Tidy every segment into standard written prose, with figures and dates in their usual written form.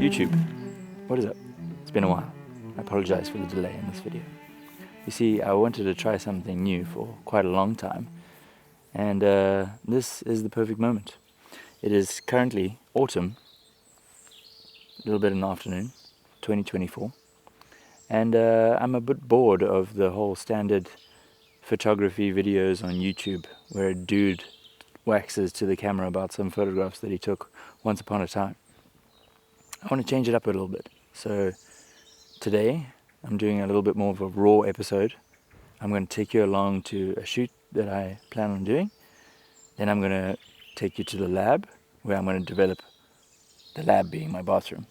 YouTube, what is up? It's been a while. I apologize for the delay in this video. You see, I wanted to try something new for quite a long time, and this is the perfect moment. It is currently autumn, a little bit in the afternoon, 2024, and I'm a bit bored of the whole standard photography videos on YouTube where a dude waxes to the camera about some photographs that he took once upon a time. I want to change it up a little bit. So today I'm doing a little bit more of a raw episode. I'm going to take you along to a shoot that I plan on doing. Then I'm going to take you to the lab where I'm going to develop, the lab being my bathroom,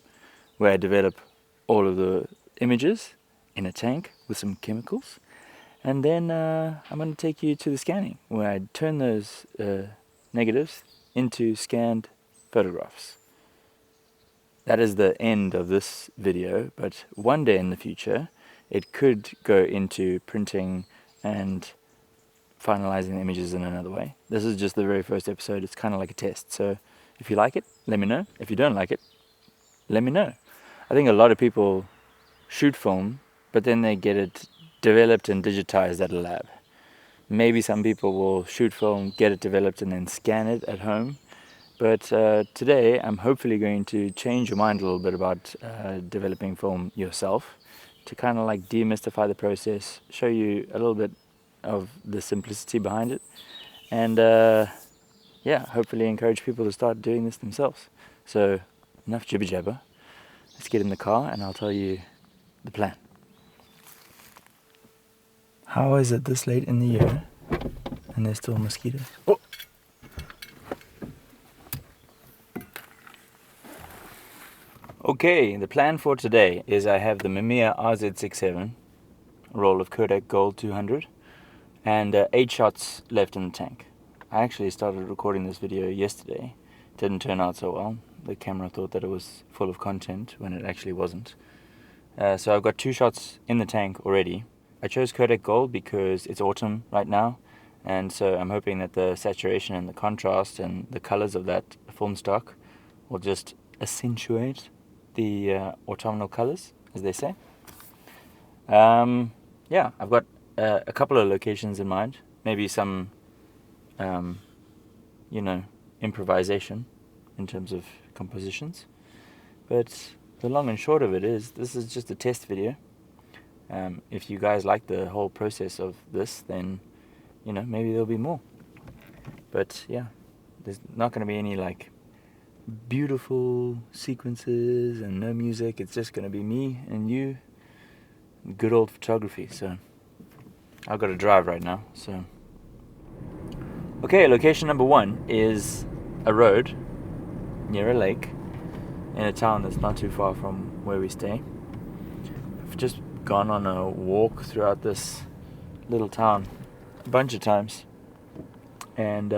where I develop all of the images in a tank with some chemicals. And then I'm going to take you to the scanning where I turn those negatives into scanned photographs. That is the end of this video, but one day in the future it could go into printing and finalizing the images in another way. This is just the very first episode. It's kind of like a test. So if you like it, let me know. If you don't like it, let me know. I think a lot of people shoot film, but then they get it developed and digitized at a lab. Maybe some people will shoot film, get it developed, and then scan it at home. But today I'm hopefully going to change your mind a little bit about developing film yourself, to kind of like demystify the process, show you a little bit of the simplicity behind it, and yeah, hopefully encourage people to start doing this themselves. So enough jibber jabber, let's get in the car and I'll tell you the plan. How is it this late in the year and there's still mosquitoes? Oh! Okay, the plan for today is I have the Mamiya RZ67, a roll of Kodak Gold 200, and 8 shots left in the tank. I actually started recording this video yesterday. It didn't turn out so well. The camera thought that it was full of content when it actually wasn't. So I've got 2 shots in the tank already. I chose Kodak Gold because it's autumn right now, and so I'm hoping that the saturation and the contrast and the colors of that film stock will just accentuate the autumnal colors, as they say. Yeah, I've got a couple of locations in mind, maybe some you know, improvisation in terms of compositions, but the long and short of it is this is just a test video. If you guys like the whole process of this, then you know, maybe there'll be more. But yeah, there's not going to be any like beautiful sequences and no music. It's just going to be me and you, good old photography. So I've got to drive right now. So okay, location number 1 is a road near a lake in a town that's not too far from where we stay. I've just gone on a walk throughout this little town a bunch of times, and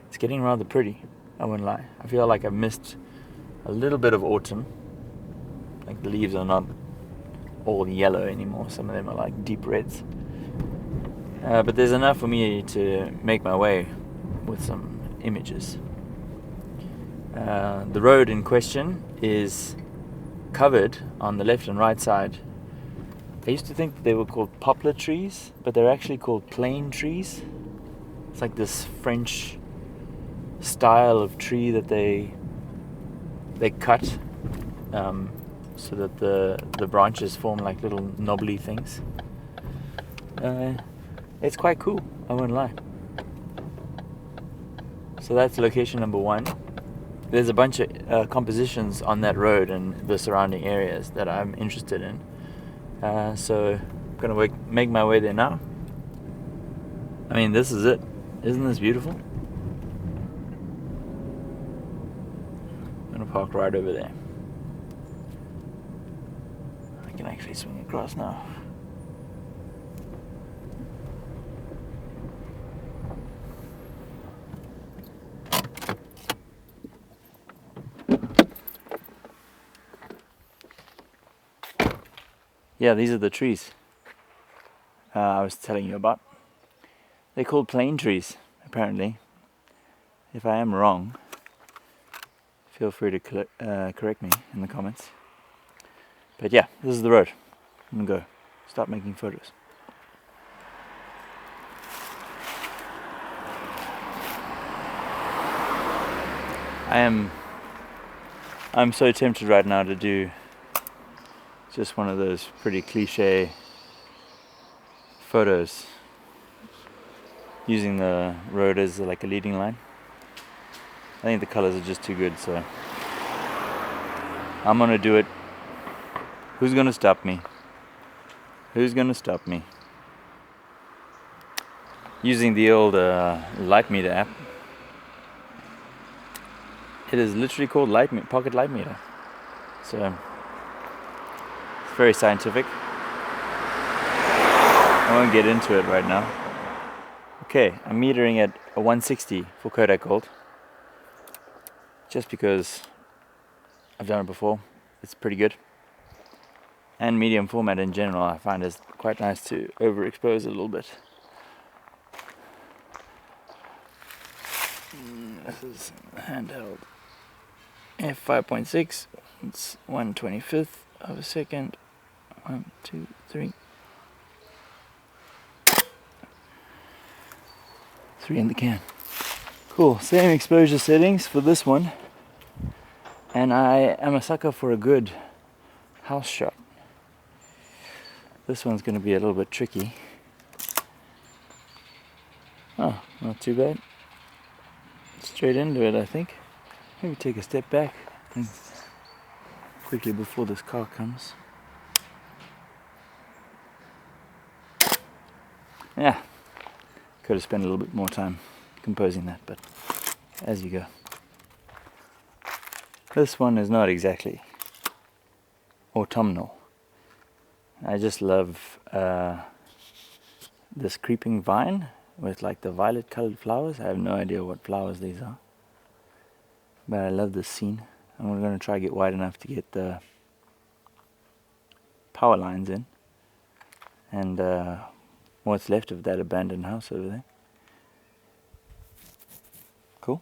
it's getting rather pretty, I won't lie. I feel like I've missed a little bit of autumn. Like the leaves are not all yellow anymore. Some of them are like deep reds. But there's enough for me to make my way with some images. The road in question is covered on the left and right side. I used to think that they were called poplar trees, but they're actually called plane trees. It's like this French style of tree that they cut so that the branches form like little knobbly things. It's quite cool, I won't lie. So that's location number 1. There's a bunch of compositions on that road and the surrounding areas that I'm interested in. So I'm gonna make my way there now. I mean, this is it. Isn't this beautiful? I'm gonna park right over there. I can actually swing across now. Yeah, these are the trees I was telling you about. They're called plane trees, apparently. If I am wrong, feel free to correct me in the comments. But yeah, this is the road. I'm gonna go start making photos. I'm so tempted right now to do just one of those pretty cliche photos using the road as like a leading line. I think the colors are just too good, so I'm gonna do it. Who's gonna stop me? Who's gonna stop me? Using the old light meter app. It is literally called pocket light meter. So it's very scientific. I won't get into it right now. Okay, I'm metering at a 160 for Kodak Gold. Just because I've done it before. It's pretty good. And medium format in general I find is quite nice to overexpose a little bit. This is handheld f5.6. It's 1/25th of a second. 1, 2, 3. 3 in the can. Cool, same exposure settings for this one. And I am a sucker for a good house shot. This one's going to be a little bit tricky. Oh, not too bad. Straight into it, I think. Maybe take a step back quickly before this car comes. Yeah, could have spent a little bit more time composing that, but as you go. This one is not exactly autumnal. I just love this creeping vine with like the violet colored flowers. I have no idea what flowers these are, but I love this scene. And we're going to try to get wide enough to get the power lines in and what's left of that abandoned house over there. Cool.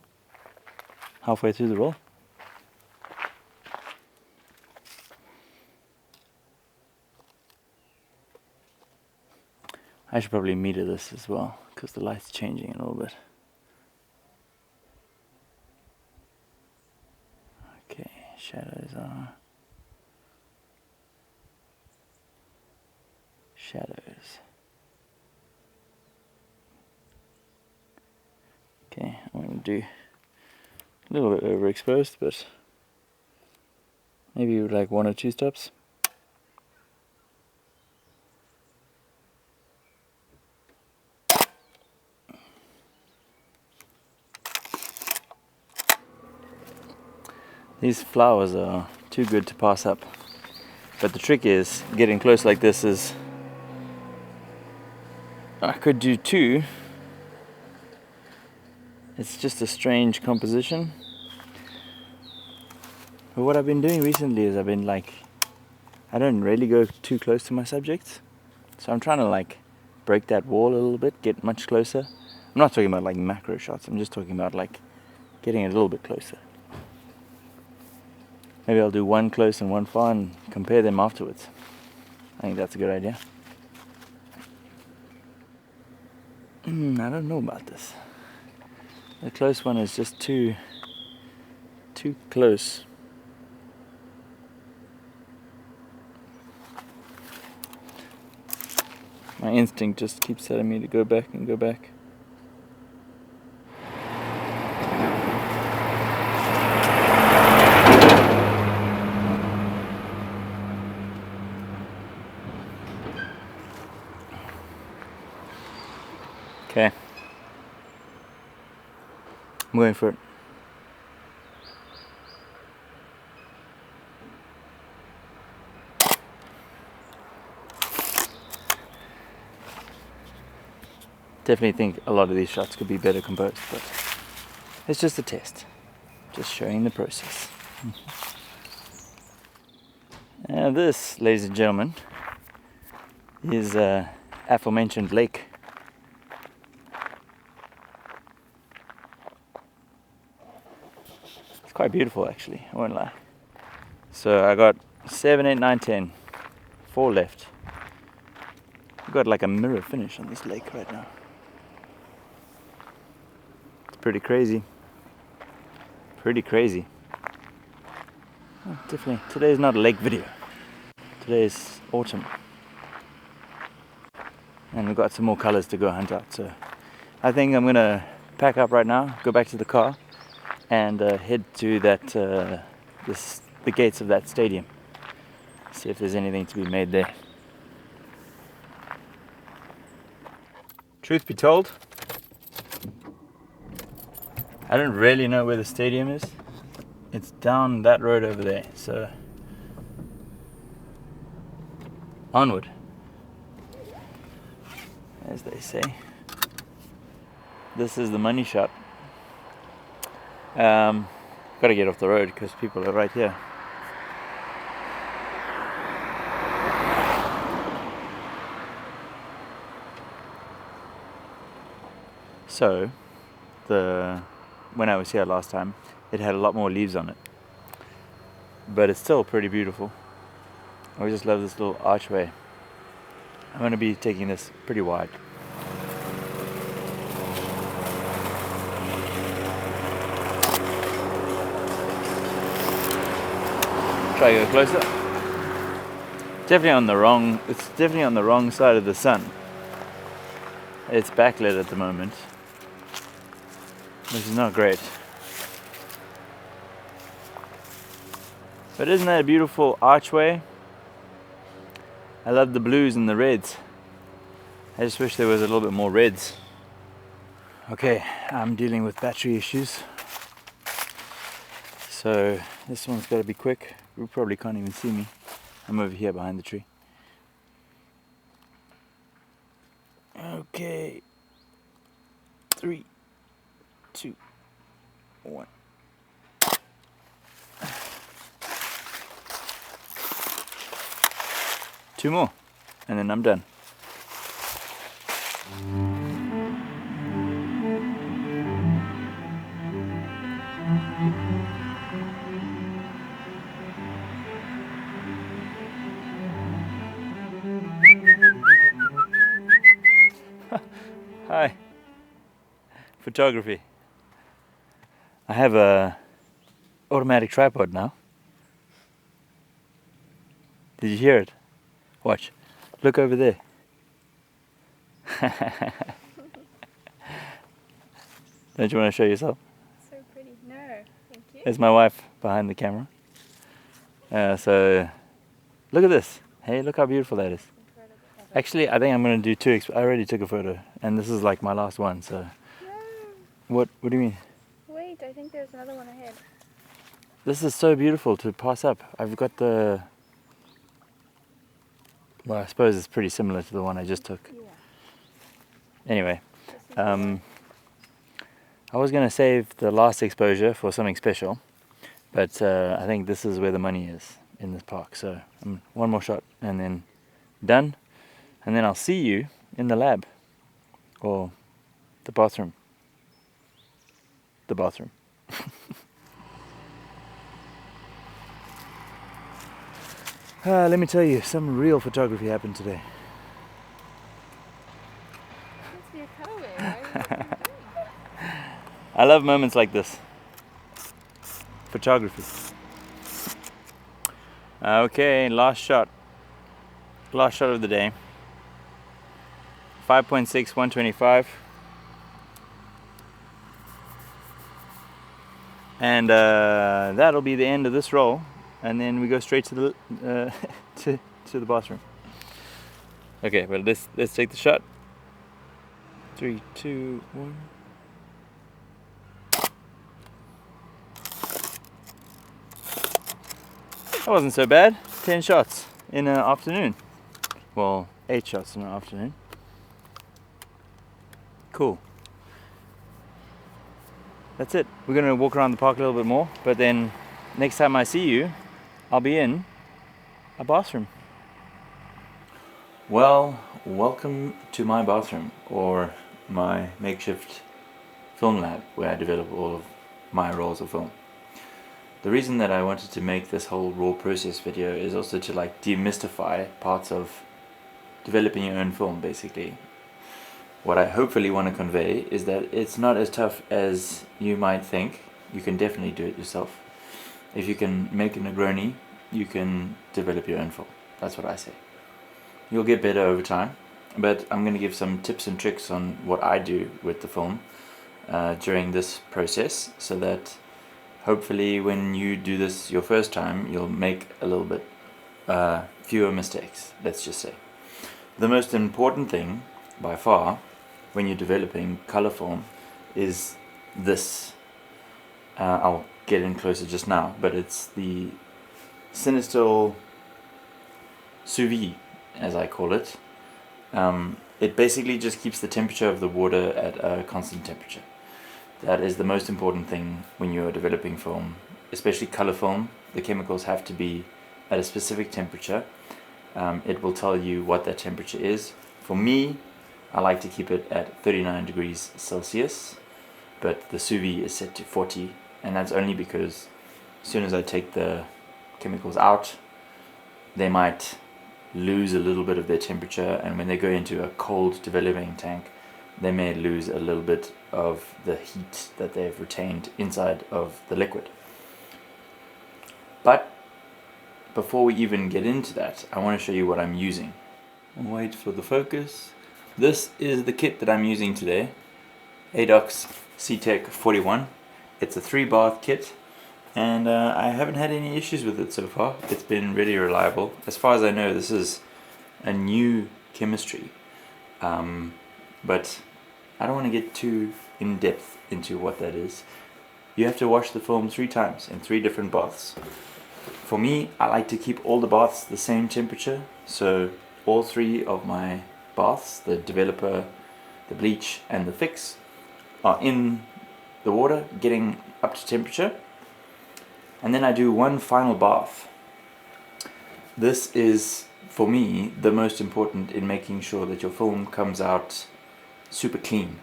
Halfway through the roll. I should probably meter this as well because the light's changing a little bit. Okay, shadows are shadows. Okay, I'm going to do a little bit overexposed, but maybe like 1 or 2 stops. These flowers are too good to pass up. But the trick is, getting close like this is, I could do 2. It's just a strange composition. But what I've been doing recently is I've been like, I don't really go too close to my subjects. So I'm trying to like break that wall a little bit, get much closer. I'm not talking about like macro shots, I'm just talking about like getting a little bit closer. Maybe I'll do 1 close and 1 far and compare them afterwards. I think that's a good idea. I don't know about this. The close one is just too close. My instinct just keeps telling me to go back and go back. Okay, I'm going for it. Definitely think a lot of these shots could be better composed, but it's just a test. Just showing the process. Now this, ladies and gentlemen, is aforementioned lake. It's quite beautiful actually, I won't lie. So I got 7, 8, 9, 10. 4 left. I've got like a mirror finish on this lake right now. It's pretty crazy. Pretty crazy. Oh, definitely. Today's not a lake video. Today's autumn. And we've got some more colors to go hunt out. So I think I'm gonna pack up right now, go back to the car, and head to that the gates of that stadium. See if there's anything to be made there. Truth be told, I don't really know where the stadium is. It's down that road over there, so onward, as they say. This is the money shot. Gotta get off the road because people are right here. So, when I was here last time, it had a lot more leaves on it, but it's still pretty beautiful. I just love this little archway. I'm going to be taking this pretty wide. Try to go closer. It's definitely on the wrong side of the sun. It's backlit at the moment, which is not great. But isn't that a beautiful archway? I love the blues and the reds. I just wish there was a little bit more reds. Okay, I'm dealing with battery issues. So this one's got to be quick. You probably can't even see me. I'm over here behind the tree. Okay. 3, 2, 1. Two more, and then I'm done. Hi. Photography. I have a automatic tripod now. Did you hear it? Watch. Look over there. Don't you want to show yourself? So pretty. No, thank you. There's my wife behind the camera. So look at this. Hey, look how beautiful that is. Actually, I think I'm going to do 2. I already took a photo, and this is like my last one. So. No. What do you mean? Wait, I think there's another one ahead. This is so beautiful to pass up. I've got the... Well, I suppose it's pretty similar to the one I just took. Yeah. Anyway, I was going to save the last exposure for something special, but I think this is where the money is in this park. So one more shot and then done, and then I'll see you in the lab or the bathroom. The bathroom. Let me tell you, some real photography happened today. Must be a cutaway, right? I love moments like this. Photography. Okay, last shot. Last shot of the day. 5.6, 125. And that'll be the end of this roll. And then we go straight to the to the bathroom. Okay, well let's take the shot. 3, 2, 1. That wasn't so bad. 10 shots in an afternoon. Well, 8 shots in an afternoon. Cool. That's it. We're gonna walk around the park a little bit more, but then next time I see you, I'll be in a bathroom. Well, welcome to my bathroom, or my makeshift film lab, where I develop all of my rolls of film. The reason that I wanted to make this whole raw process video is also to like demystify parts of developing your own film. Basically, what I hopefully want to convey is that it's not as tough as you might think. You can definitely do it yourself. If you can make a Negroni, you can develop your own film. That's what I say. You'll get better over time, but I'm going to give some tips and tricks on what I do with the film during this process, so that hopefully when you do this your first time, you'll make a little bit fewer mistakes, let's just say. The most important thing by far when you're developing color film is this. I'll get in closer just now, but it's the Cinestill sous vide, as I call it. It basically just keeps the temperature of the water at a constant temperature. That is the most important thing when you are developing film, especially color film. The chemicals have to be at a specific temperature. It will tell you what that temperature is. For me, I like to keep it at 39 degrees Celsius, but the sous vide is set to 40, and that's only because as soon as I take the chemicals out, they might lose a little bit of their temperature, and when they go into a cold developing tank, they may lose a little bit of the heat that they've retained inside of the liquid. But before we even get into that, I want to show you what I'm using. I'll wait for the focus. This is the kit that I'm using today, ADOX C-Tech 41. It's a 3-bath kit, and I haven't had any issues with it so far. It's been really reliable. As far as I know, this is a new chemistry, but I don't want to get too in depth into what that is. You have to wash the film 3 times in 3 different baths. For me, I like to keep all the baths the same temperature, so all 3 of my baths, the developer, the bleach and the fix, are in the water getting up to temperature, and then I do one final bath. This is, for me, the most important in making sure that your film comes out super clean.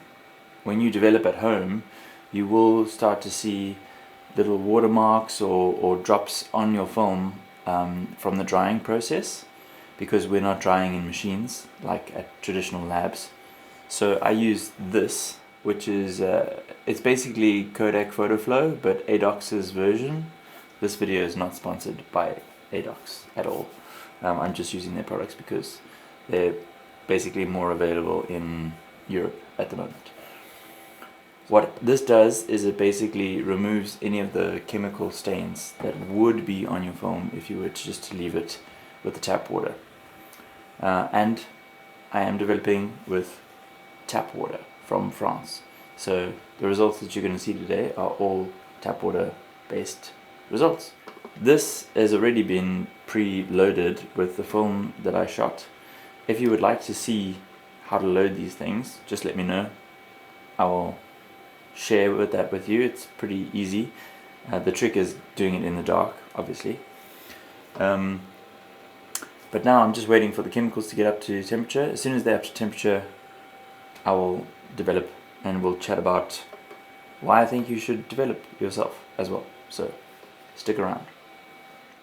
When you develop at home, you will start to see little watermarks or drops on your film from the drying process, because we're not drying in machines like at traditional labs. So I use this, which is it's basically Kodak PhotoFlow, but ADOX's version. This video is not sponsored by ADOX at all. I'm just using their products because they're basically more available in Europe at the moment. What this does is it basically removes any of the chemical stains that would be on your film if you were to just leave it with the tap water. And I am developing with tap water from France. So the results that you're going to see today are all tap water based results. This has already been pre-loaded with the film that I shot. If you would like to see how to load these things, just let me know. I will share that with you. It's pretty easy. The trick is doing it in the dark, obviously. But now I'm just waiting for the chemicals to get up to temperature. As soon as they're up to temperature, I will develop, and we'll chat about why I think you should develop yourself as well. So stick around.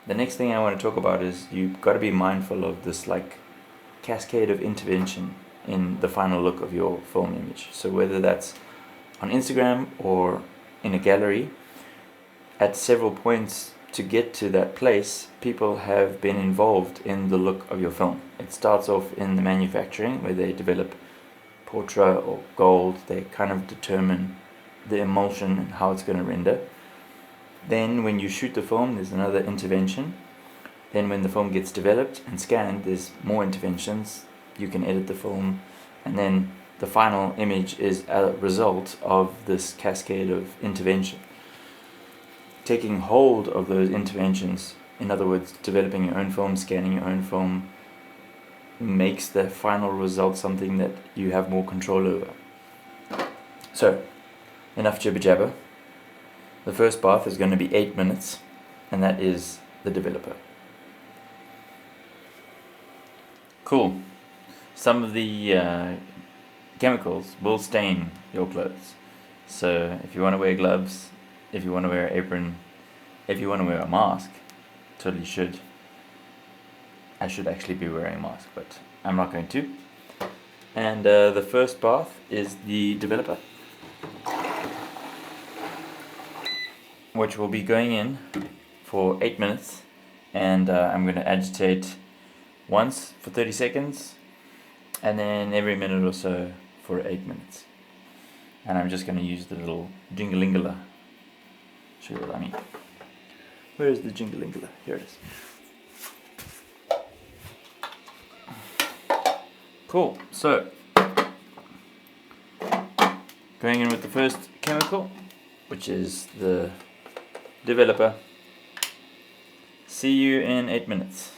The next thing I want to talk about is you've got to be mindful of this like cascade of intervention in the final look of your film image. So whether that's on Instagram or in a gallery, at several points to get to that place, people have been involved in the look of your film. It starts off in the manufacturing, where they develop portrait or gold. They kind of determine the emulsion and how it's going to render. Then when you shoot the film, there's another intervention. Then when the film gets developed and scanned, there's more interventions. You can edit the film, and then the final image is a result of this cascade of intervention. Taking hold of those interventions, in other words, developing your own film, scanning your own film, makes the final result something that you have more control over. So, enough jibber jabber. The first bath is going to be 8 minutes, and that is the developer. Cool. Some of the chemicals will stain your clothes. So if you want to wear gloves, if you want to wear an apron, if you want to wear a mask, totally should. I should actually be wearing a mask, but I'm not going to. And the first bath is the developer, which will be going in for 8 minutes, and I'm going to agitate once for 30 seconds, and then every minute or so for 8 minutes. And I'm just going to use the little jingalingala. Show you what I mean. Where is the jingalingala? Here it is. Cool. So, going in with the first chemical, which is the developer. See you in 8 minutes.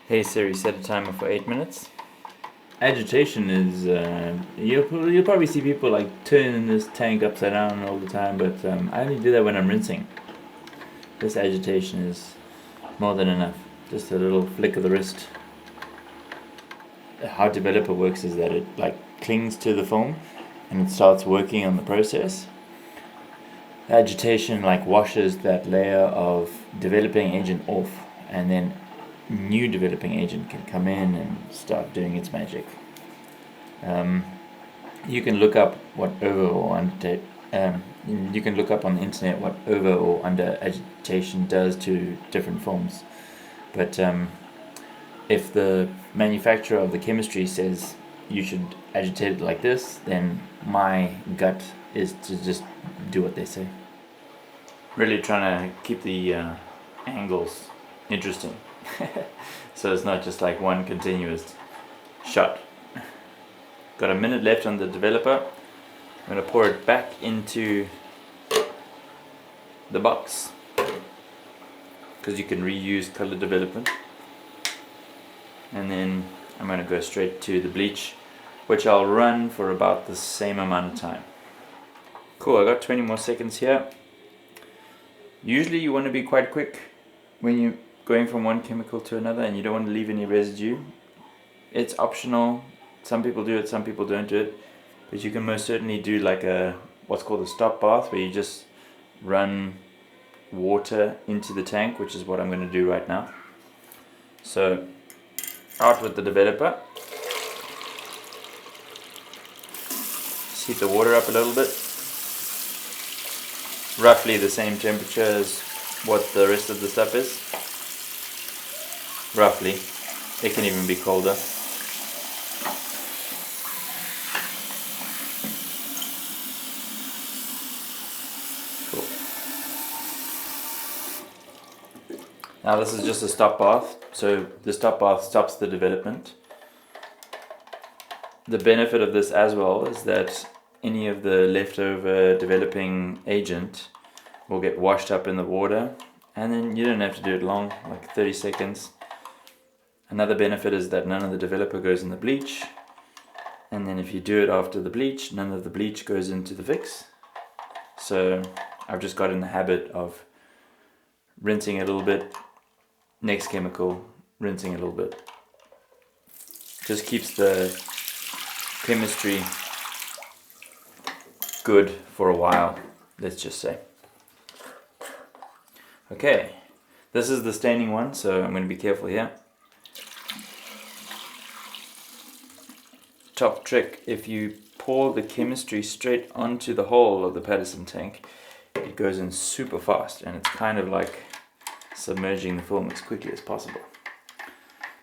Hey Siri, set a timer for 8 minutes. Agitation is, you'll probably see people like turning this tank upside down all the time, but I only do that when I'm rinsing. This agitation is more than enough. Just a little flick of the wrist. How developer works is that it like clings to the film and it starts working on the process. Agitation like washes that layer of developing agent off, and then new developing agent can come in and start doing its magic. You can look up what over or under you can look up on the internet what over or under agitation does to different films, but if the manufacturer of the chemistry says you should agitate it like this, then my gut is to just do what they say. Really trying to keep the angles interesting. So it's not just like one continuous shot. Got a minute left on the developer. I'm going to pour it back into the box, because you can reuse color development. And then I'm going to go straight to the bleach, which I'll run for about the same amount of time. Cool, I got 20 more seconds here. Usually you want to be quite quick when you're going from one chemical to another, and you don't want to leave any residue. It's optional. Some people do it, some people don't do it, but you can most certainly do like a what's called a stop bath, where you just run water into the tank, which is what I'm going to do right now. So out with the developer. Just heat the water up a little bit, roughly the same temperature as what the rest of the stuff is. Roughly. It can even be colder. Cool. Now this is just a stop bath, so the stop bath stops the development. The benefit of this as well is that any of the leftover developing agent will get washed up in the water, and then you don't have to do it long, like 30 seconds. Another benefit is that none of the developer goes in the bleach, and then if you do it after the bleach, none of the bleach goes into the fix. So I've just got in the habit of rinsing a little bit, next chemical, rinsing a little bit. Just keeps the chemistry good for a while, let's just say. Okay, this is the staining one, so I'm going to be careful here. Top trick, if you pour the chemistry straight onto the hole of the Patterson tank, it goes in super fast, and it's kind of like submerging the film as quickly as possible.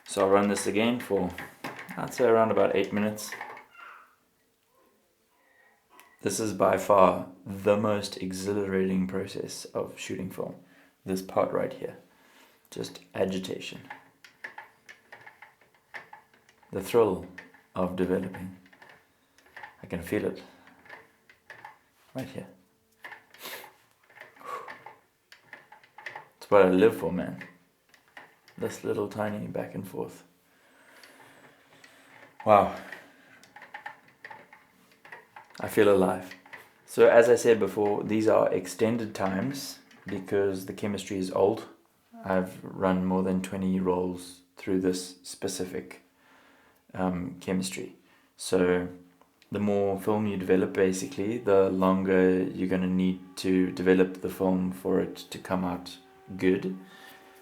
So I'll run this again for, I'd say, around about 8 minutes. This is by far the most exhilarating process of shooting film. This part right here, just agitation. The thrill of developing. I can feel it right here. It's what I live for, man. This little tiny back and forth. Wow. I feel alive. So as I said before, these are extended times because the chemistry is old. I've run more than 20 rolls through this specific chemistry. So the more film you develop, basically, the longer you're going to need to develop the film for it to come out good.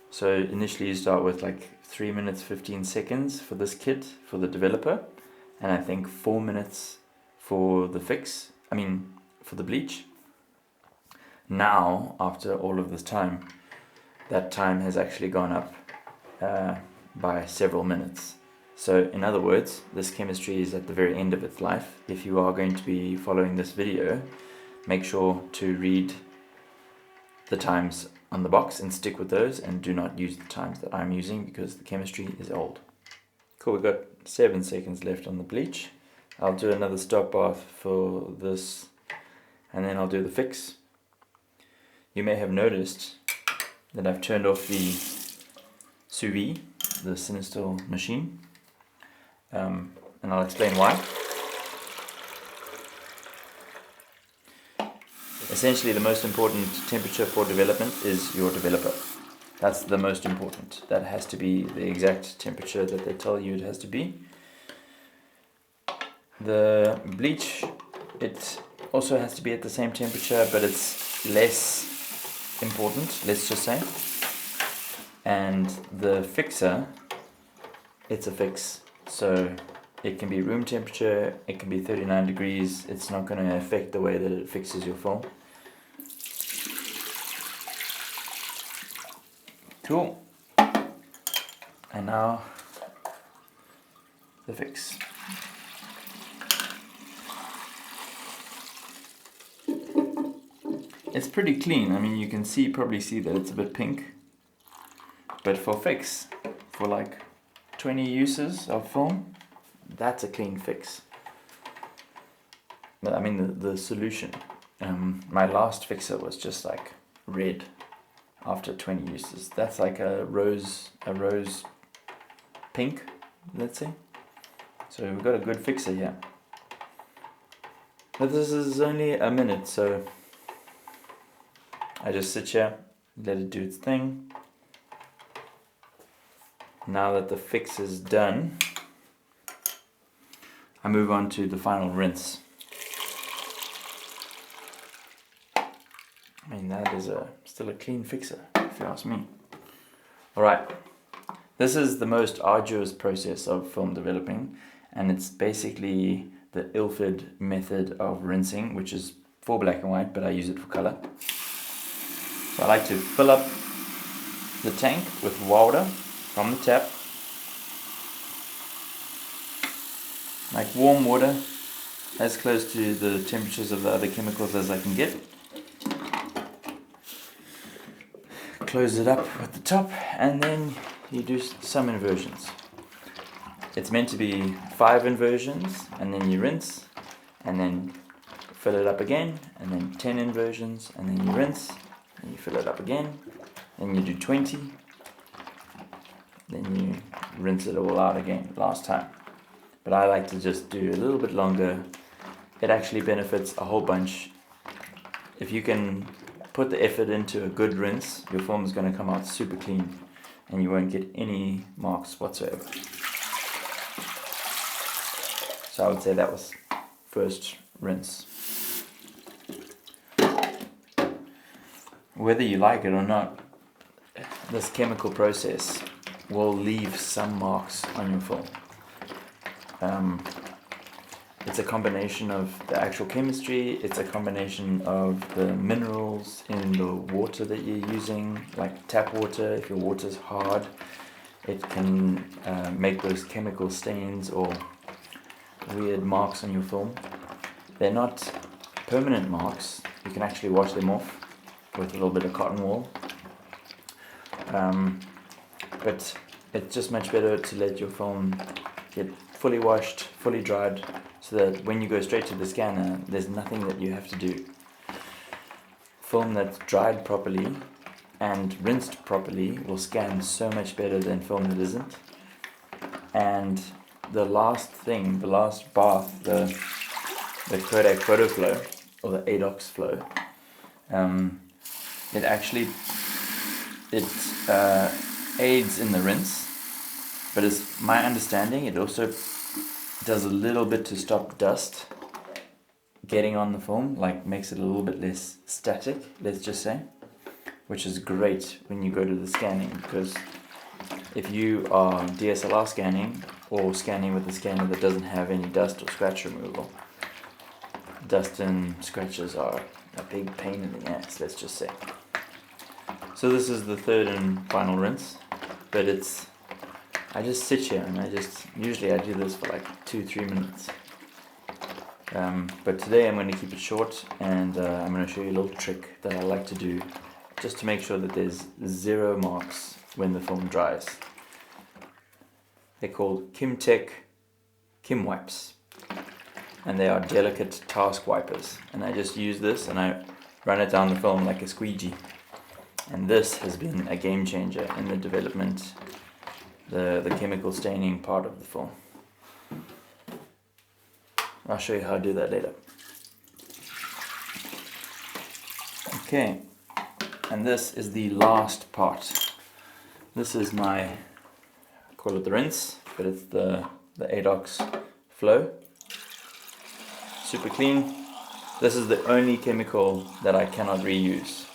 So initially you start with like 3 minutes 15 seconds for this kit for the developer, and I think 4 minutes for the fix, for the bleach. Now, after all of this time, that time has actually gone up by several minutes. So in other words, this chemistry is at the very end of its life. If you are going to be following this video, make sure to read the times on the box and stick with those, and do not use the times that I'm using because the chemistry is old. Cool, we've got 7 seconds left on the bleach. I'll do another stop bath for this, and then I'll do the fix. You may have noticed that I've turned off the sous vide, the Cinestill machine, and I'll explain why. Essentially, the most important temperature for development is your developer. That's the most important. That has to be the exact temperature that they tell you it has to be. The bleach, it also has to be at the same temperature, but it's less important, let's just say. And the fixer, it's a fix. So it can be room temperature, it can be 39 degrees. It's not going to affect the way that it fixes your film. Cool. And now the fix. It's pretty clean. You can probably see that it's a bit pink. But for fix, for like 20 uses of film, that's a clean fix. But the solution. My last fixer was just like red after 20 uses. That's like a rose pink, let's say. So we've got a good fixer here. But this is only a minute, so I just sit here, let it do its thing. Now that the fix is done, I move on to the final rinse. That is still a clean fixer, if you ask me. Alright, this is the most arduous process of film developing, and it's basically the Ilford method of rinsing, which is for black and white, but I use it for color. So I like to fill up the tank with water from the tap, like warm water, as close to the temperatures of the other chemicals as I can get. Close it up at the top, and then you do some inversions. It's meant to be 5 inversions, and then you rinse, and then fill it up again, and then 10 inversions, and then you rinse, and you fill it up again, then you do 20, then you rinse it all out again last time. But I like to just do a little bit longer. It actually benefits a whole bunch. If you can put the effort into a good rinse, your film is going to come out super clean and you won't get any marks whatsoever. So I would say that was first rinse. Whether you like it or not, this chemical process will leave some marks on your film. It's a combination of the actual chemistry, it's a combination of the minerals in the water that you're using, like tap water. If your water's hard, it can make those chemical stains or weird marks on your film. They're not permanent marks, you can actually wash them off with a little bit of cotton wool. But it's just much better to let your film get fully washed, fully dried, so that when you go straight to the scanner, there's nothing that you have to do. Film that's dried properly and rinsed properly will scan so much better than film that isn't. And the last thing, the last bath, the Kodak photo flow, or the ADOX flow, it actually aids in the rinse, but it's my understanding it also does a little bit to stop dust getting on the film, like makes it a little bit less static, let's just say, which is great when you go to the scanning, because if you are DSLR scanning or scanning with a scanner that doesn't have any dust or scratch removal, dust and scratches are a big pain in the ass, let's just say. So this is the third and final rinse, but I just sit here and usually I do this for like 2-3 minutes. But today I'm going to keep it short, and I'm going to show you a little trick that I like to do just to make sure that there's 0 marks when the film dries. They're called Kimtech Kim Wipes, and they are delicate task wipers, and I just use this and I run it down the film like a squeegee, and this has been a game changer in the development, the chemical staining part of the film. I'll show you how to do that later. Okay, and this is the last part. This is I call it the rinse, but it's the ADOX flow. Super clean. This is the only chemical that I cannot reuse.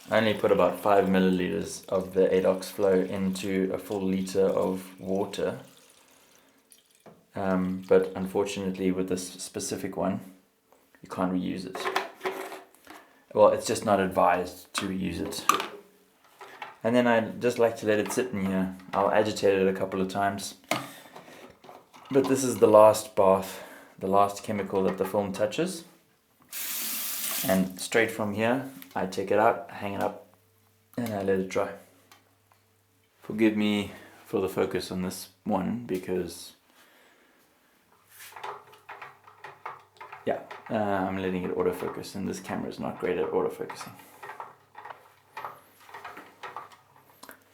I only put about 5 milliliters of the ADOX flow into a full liter of water. But unfortunately with this specific one, you can't reuse it. Well, it's just not advised to reuse it. And then I just like to let it sit in here. I'll agitate it a couple of times. But this is the last bath, the last chemical that the film touches. And straight from here, I take it out, hang it up, and I let it dry. Forgive me for the focus on this one, because I'm letting it autofocus, and this camera is not great at autofocusing.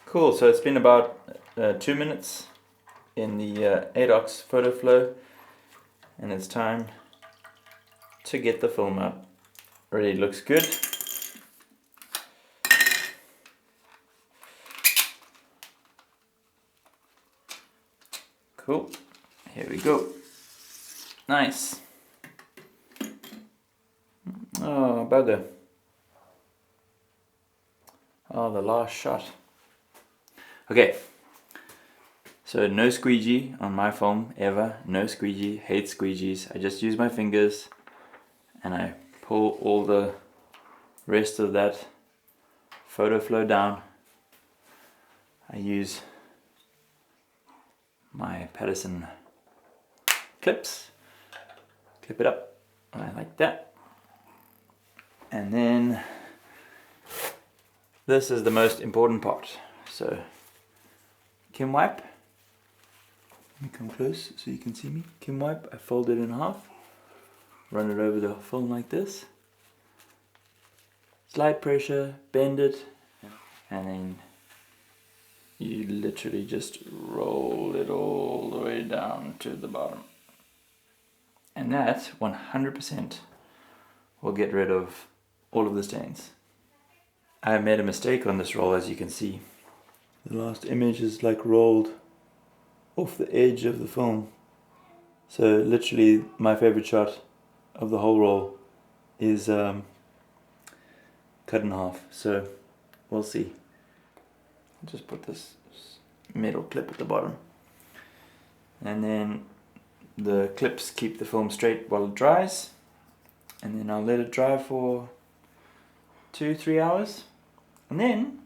Cool, so it's been about 2 minutes in the ADOX photo flow, and it's time to get the film out. Already looks good. Cool, here we go. Nice. Oh, bugger. Oh, the last shot. Okay, so no squeegee on my film ever. No squeegee, hate squeegees. I just use my fingers and I pull all the rest of that photo flow down. I use my Patterson clips, clip it up like that. And then this is the most important part. So Kim wipe, let me come close so you can see me. Kim wipe, I fold it in half, run it over the film like this, slight pressure, bend it, and then you literally just roll it all the way down to the bottom. And that 100% will get rid of all of the stains. I made a mistake on this roll, as you can see. The last image is like rolled off the edge of the film. So literally my favorite shot of the whole roll is cut in half. So we'll see. I'll just put this metal clip at the bottom. And then the clips keep the film straight while it dries. And then I'll let it dry for 2-3 hours. And then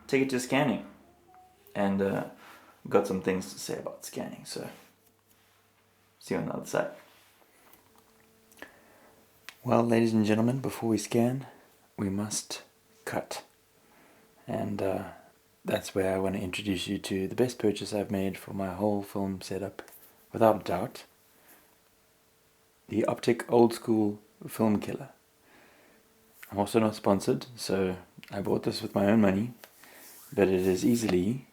take it to scanning. And I've got some things to say about scanning, so see you on the other side. Well, ladies and gentlemen, before we scan, we must cut. And that's where I want to introduce you to the best purchase I've made for my whole film setup, without a doubt. The Optic Old School Film Killer. I'm also not sponsored, so I bought this with my own money, but it is easily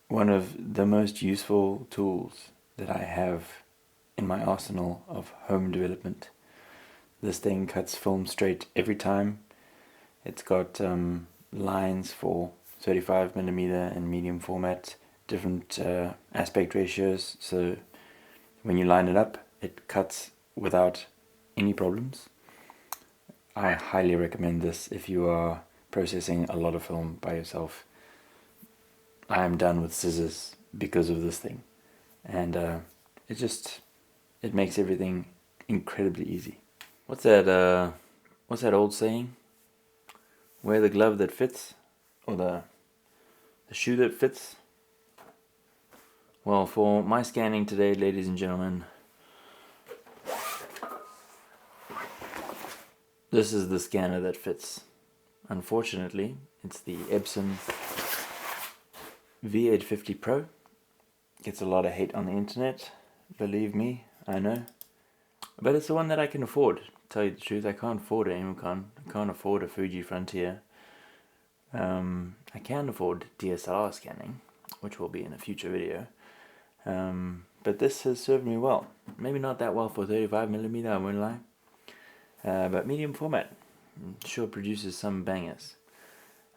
one of the most useful tools that I have in my arsenal of home development. This thing cuts film straight every time. It's got lines for 35mm and medium format, different aspect ratios, so when you line it up it cuts without any problems. I highly recommend this if you are processing a lot of film by yourself. I am done with scissors because of this thing, and it makes everything incredibly easy. What's that old saying? Wear the glove that fits, or the shoe that fits. Well, for my scanning today, ladies and gentlemen, this is the scanner that fits. Unfortunately, it's the Epson V850 Pro. Gets a lot of hate on the internet, believe me, I know. But it's the one that I can afford, to tell you the truth. I can't afford an Aimcon, I can't afford a Fuji Frontier. I can afford DSLR scanning, which will be in a future video. But this has served me well. Maybe not that well for 35mm, I won't lie. But medium format sure produces some bangers.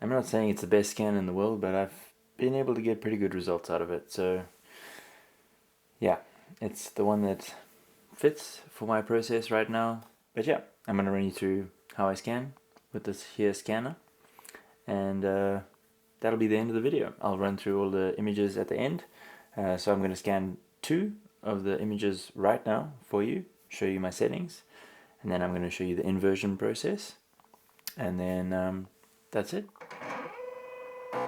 I'm not saying it's the best scan in the world, but I've been able to get pretty good results out of it. So yeah, it's the one that fits for my process right now. But yeah, I'm going to run you through how I scan with this here scanner, and that'll be the end of the video. I'll run through all the images at the end. So I'm going to scan 2 of the images right now for you, show you my settings, and then I'm going to show you the inversion process, and then that's it.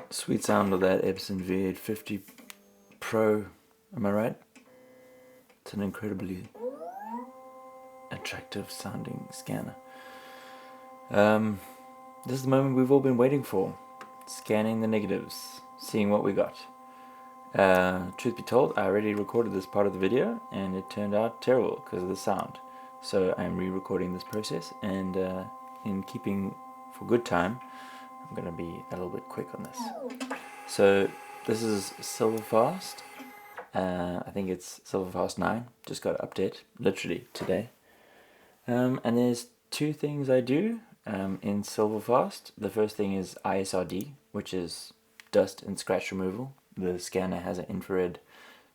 Sweet sound of that Epson V850 Pro, am I right? It's an incredibly attractive sounding scanner. This is the moment we've all been waiting for. Scanning the negatives, seeing what we got. Truth be told, I already recorded this part of the video and it turned out terrible because of the sound. So I'm re-recording this process, and in keeping for good time, I'm going to be a little bit quick on this. So this is Silverfast. I think it's Silverfast 9. Just got an update literally today. And there's 2 things I do in Silverfast. The first thing is ISRD, which is dust and scratch removal. The scanner has an infrared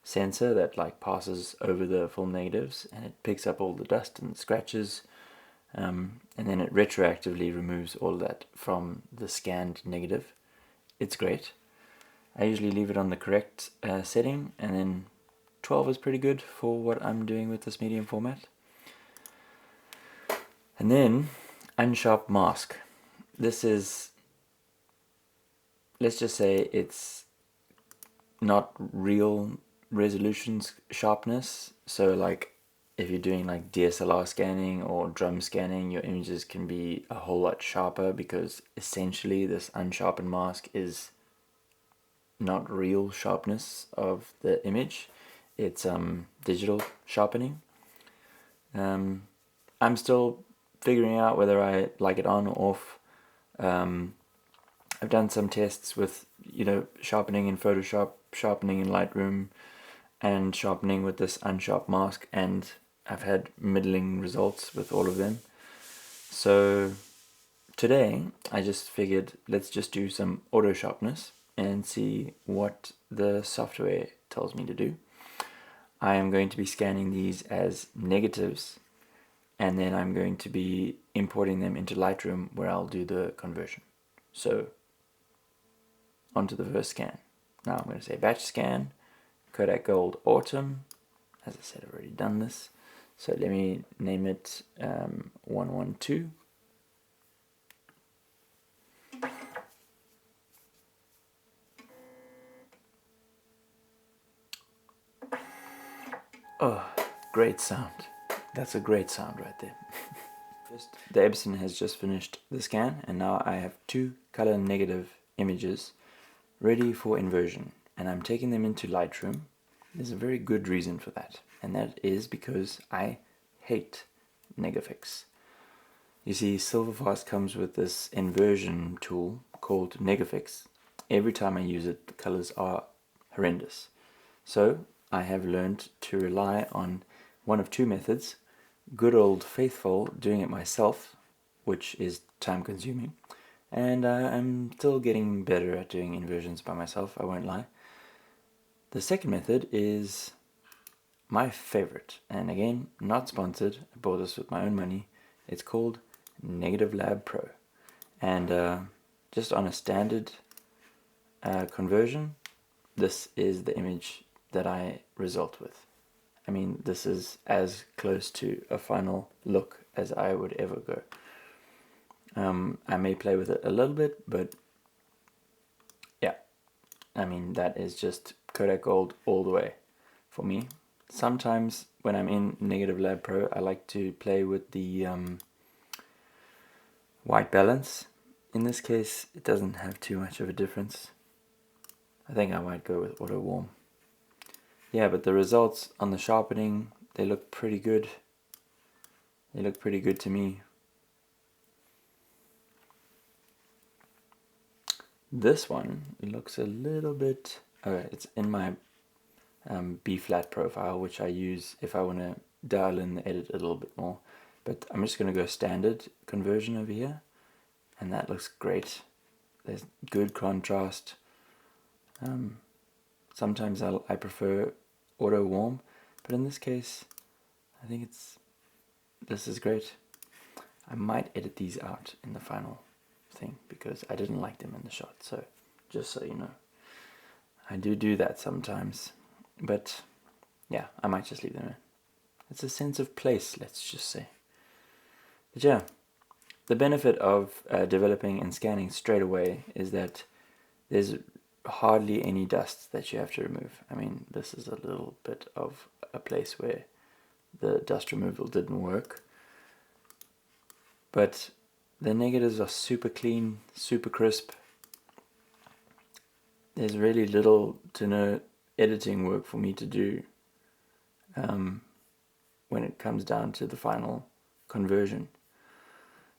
sensor that like passes over the film negatives, and it picks up all the dust and scratches, and then it retroactively removes all that from the scanned negative. It's great. I usually leave it on the correct setting, and then 12 is pretty good for what I'm doing with this medium format. And then unsharp mask. This is, let's just say it's not real resolution sharpness. So like if you're doing like DSLR scanning or drum scanning, your images can be a whole lot sharper, because essentially this unsharpened mask is not real sharpness of the image. It's digital sharpening. I'm still figuring out whether I like it on or off. I've done some tests with, sharpening in Photoshop, sharpening in Lightroom, and sharpening with this unsharp mask, and I've had middling results with all of them. So today I just figured let's just do some auto sharpness and see what the software tells me to do. I am going to be scanning these as negatives, and then I'm going to be importing them into Lightroom, where I'll do the conversion. So onto the first scan. Now I'm going to say batch scan, Kodak Gold Autumn. As I said, I've already done this. So let me name it 112. Oh, great sound. That's a great sound right there. The Epson has just finished the scan, and now I have 2 color negative images ready for inversion, and I'm taking them into Lightroom. There's a very good reason for that, and that is because I hate Negafix. You see, Silverfast comes with this inversion tool called Negafix. Every time I use it, the colors are horrendous. So I have learned to rely on one of 2 methods: good old faithful doing it myself, which is time consuming, and I'm still getting better at doing inversions by myself, I won't lie. The second method is my favorite, and again, not sponsored. I bought this with my own money. It's called Negative Lab Pro, and just on a standard conversion, this is the image that I result with. I mean, this is as close to a final look as I would ever go. I may play with it a little bit, but yeah, I mean, that is just Kodak Gold all the way for me. Sometimes when I'm in Negative Lab Pro, I like to play with the white balance. In this case, it doesn't have too much of a difference. I think I might go with auto warm. Yeah, but the results on the sharpening, they look pretty good. They look pretty good to me. This one, it looks a little bit, it's in my B flat profile, which I use if I want to dial in the edit a little bit more. But I'm just going to go standard conversion over here, and that looks great. There's good contrast. Sometimes I prefer auto warm, but in this case, I think this is great. I might edit these out in the final thing because I didn't like them in the shot, so just so you know. I do that sometimes, but yeah, I might just leave them in. It's a sense of place, let's just say. But yeah, the benefit of developing and scanning straight away is that there's hardly any dust that you have to remove. I mean, this is a little bit of a place where the dust removal didn't work, but the negatives are super clean, super crisp. There's really little to no editing work for me to do when it comes down to the final conversion.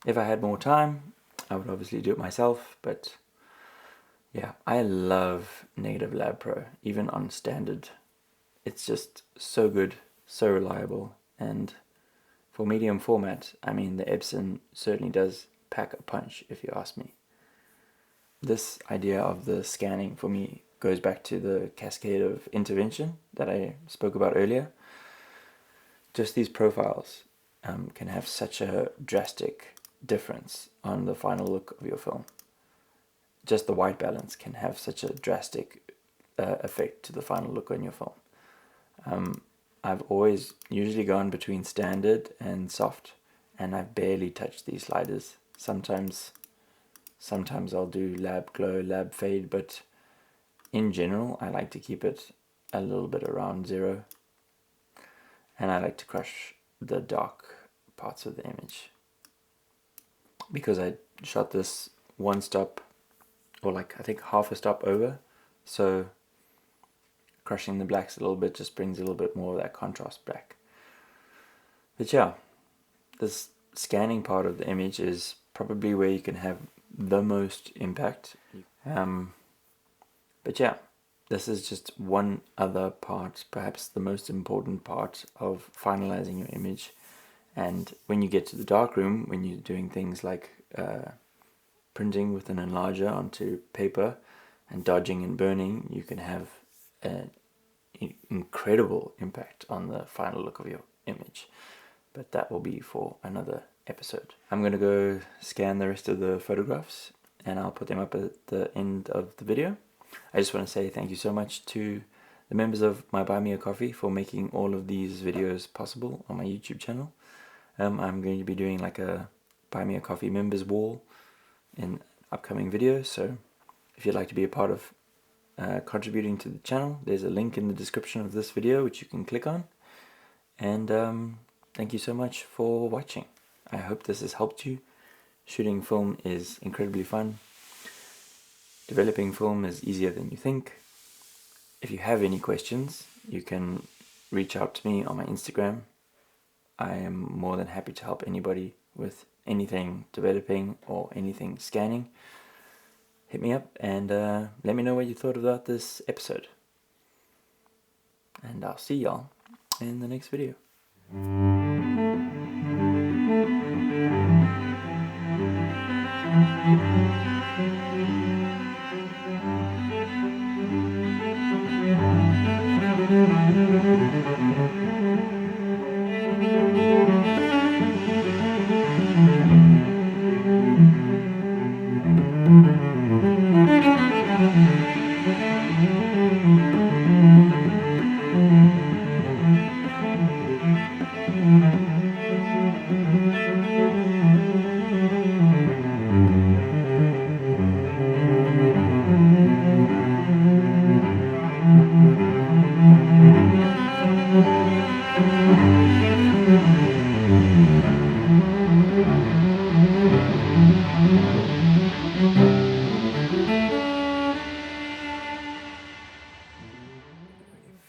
If I had more time, I would obviously do it myself, but yeah, I love Negative Lab Pro, even on standard. It's just so good, so reliable, and for medium format, I mean, the Epson certainly does pack a punch, if you ask me. This idea of the scanning for me goes back to the cascade of intervention that I spoke about earlier. Just these profiles can have such a drastic difference on the final look of your film. Just the white balance can have such a drastic effect to the final look on your film. I've always usually gone between standard and soft, and I've barely touched these sliders. Sometimes I'll do lab glow, lab fade, but in general I like to keep it a little bit around 0, and I like to crush the dark parts of the image. Because I shot this one stop, or like I think half a stop over, so crushing the blacks a little bit just brings a little bit more of that contrast back. But yeah, this scanning part of the image is probably where you can have the most impact. But yeah, this is just one other part, perhaps the most important part of finalizing your image. And when you get to the darkroom, when you're doing things like printing with an enlarger onto paper and dodging and burning, you can have an incredible impact on the final look of your image. But that will be for another episode. I'm going to go scan the rest of the photographs and I'll put them up at the end of the video. I just want to say thank you so much to the members of my Buy Me a Coffee for making all of these videos possible on my YouTube channel. I'm going to be doing like a Buy Me a Coffee members wall in upcoming videos, so if you'd like to be a part of contributing to the channel, there's a link in the description of this video which you can click on. And thank you so much for watching. I hope this has helped you. Shooting film is incredibly fun. Developing film is easier than you think. If you have any questions, you can reach out to me on my Instagram. I am more than happy to help anybody with anything developing or anything scanning. Hit me up and let me know what you thought about this episode. And I'll see y'all in the next video.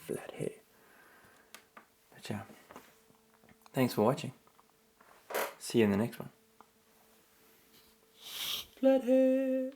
Flat hair. But yeah, thanks for watching. See you in the next one. Flat hair.